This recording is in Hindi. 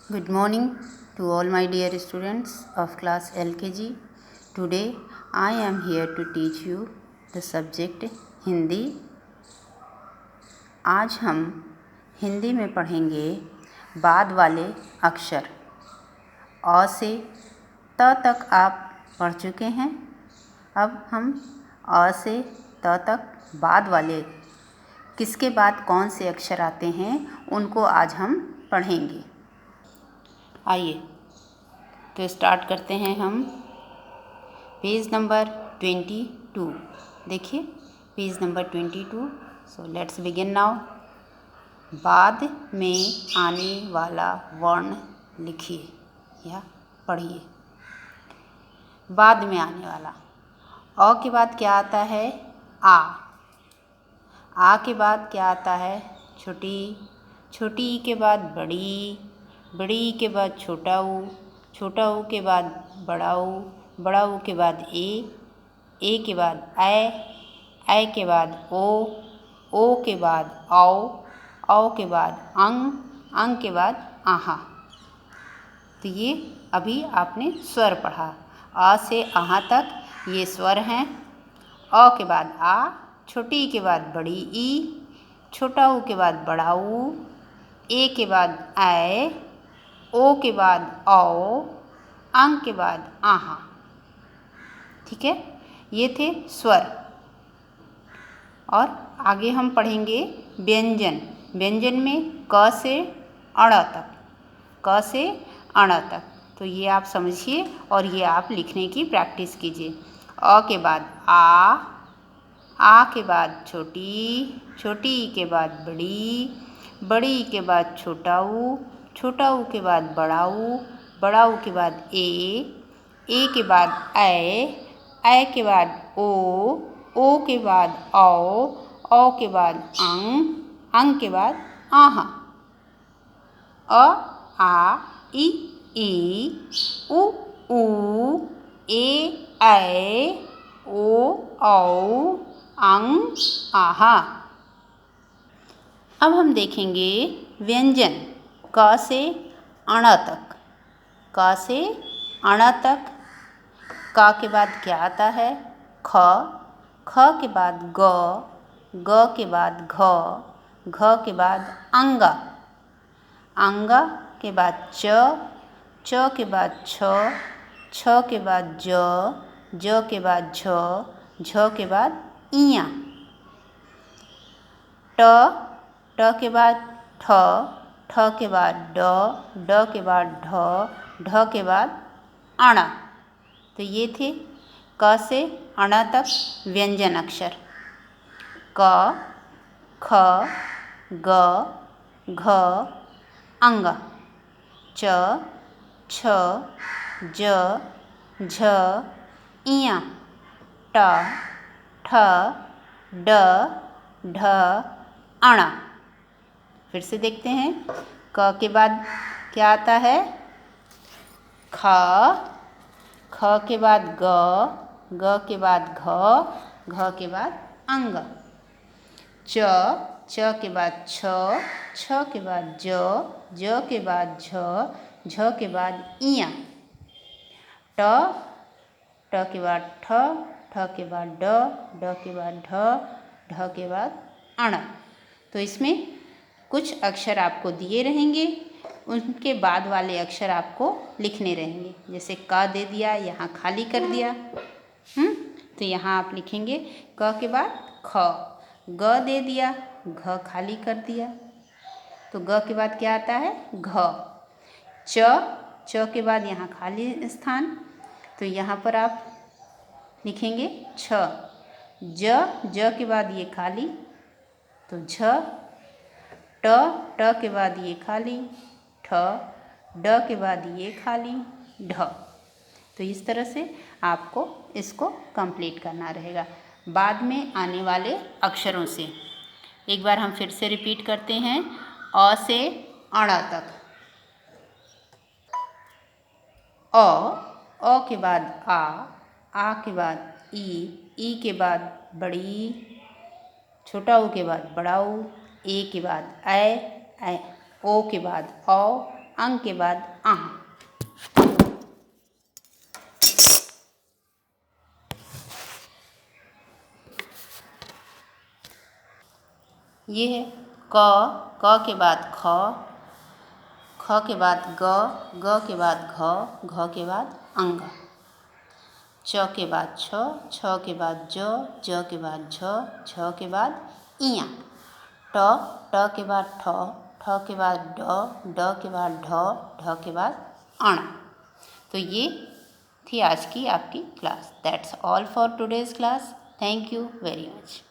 Good morning to all my dear students of class LKG. Today I am here to teach you the subject Hindi. आज हम हिंदी में पढ़ेंगे बाद वाले अक्षर. अ से त तक आप पढ़ चुके हैं. अब हम अ से त तक बाद वाले किसके बाद कौन से अक्षर आते हैं उनको आज हम पढ़ेंगे. आइए तो स्टार्ट करते हैं हम. Page number 22. देखिए page number 22. So let's begin now. बाद में आने वाला वर्ण लिखिए या पढ़िए. बाद में आने वाला अ के बाद क्या आता है? आ के बाद क्या आता है? छोटी. छोटी ई के बाद बड़ी. बड़ी ई के बाद छोटा ऊ. छोटा ऊ के बाद बड़ा ऊ. बड़ा ऊ के बाद ए के बाद ऐ के बाद ओ के बाद औ के बाद अंग के बाद आहा. तो ये अभी आपने स्वर पढ़ा. अ से आहा तक ये स्वर हैं. अ के बाद आ. छोटी ई के बाद बड़ी ई. छोटा ऊ के बाद बड़ा ऊ. ए के बाद ऐ. ओ के बाद औ. अंग के बाद आहा. ठीक है, ये थे स्वर. और आगे हम पढ़ेंगे व्यंजन. व्यंजन में क से अण तक. क से अण तक. तो ये आप समझिए और ये आप लिखने की प्रैक्टिस कीजिए. अ के बाद आ के बाद छोटी. छोटी ई के बाद बड़ी. बड़ी ई के बाद छोटा ऊ. छोटा ऊ के बाद बड़ा ऊ. बड़ा ऊ के बाद ए के बाद ऐ के बाद ओ के बाद औ के बाद अंग के बाद आहा. अ आ इ ऊ ए ऐ ओ औ अंग आहा. अब हम देखेंगे व्यंजन क से अण तक. क से अण तक. क के बाद क्या आता है? ख. ख के बाद ग के बाद घ के बाद अंग. अंग के बाद च के बाद छ के बाद ज के बाद झ के बाद इया. ट के बाद ठ के बाद ड के बाद ढ के बाद अण. तो ये थे क से अण तक व्यंजन अक्षर. क ख ग घ अंग. च छ ज झ इया. ट ठ ड ढ अण. फिर से देखते हैं. क के बाद क्या आता है? ख. ख के बाद ग के बाद घ के बाद अंग. च के बाद छ के बाद ज के बाद झ के बाद इया. ट के बाद ठ के बाद ड के बाद ढ के बाद अण. तो इसमें कुछ अक्षर आपको दिए रहेंगे, उनके बाद वाले अक्षर आपको लिखने रहेंगे. जैसे क दे दिया, यहाँ खाली कर दिया. तो यहाँ आप लिखेंगे क के बाद ख. ग दे दिया, घ खाली कर दिया. तो ग के बाद क्या आता है? घ. च के बाद यहाँ खाली स्थान. तो यहाँ पर आप लिखेंगे छ. ज के बाद ये खाली. तो झ. ट के बाद ये खाली. ठ. ड के बाद ये खाली. ढ. तो इस तरह से आपको इसको कंप्लीट करना रहेगा बाद में आने वाले अक्षरों से. एक बार हम फिर से रिपीट करते हैं. अ से अण तक. अ के बाद आ के बाद ई के बाद बड़ी. छोटा ऊ के बाद बड़ा ऊ. ए के बाद ऐ ओ के बाद औ. अंग के बाद आह। ये है क के बाद ख, ख के बाद ग के बाद घ के बाद अंग, च के बाद छ के बाद ज के बाद झ के बाद इया, ट के बाद ठ के बाद ड के बाद ढ के बाद अण। तो ये थी आज की आपकी class. That's all for today's class. Thank you very much.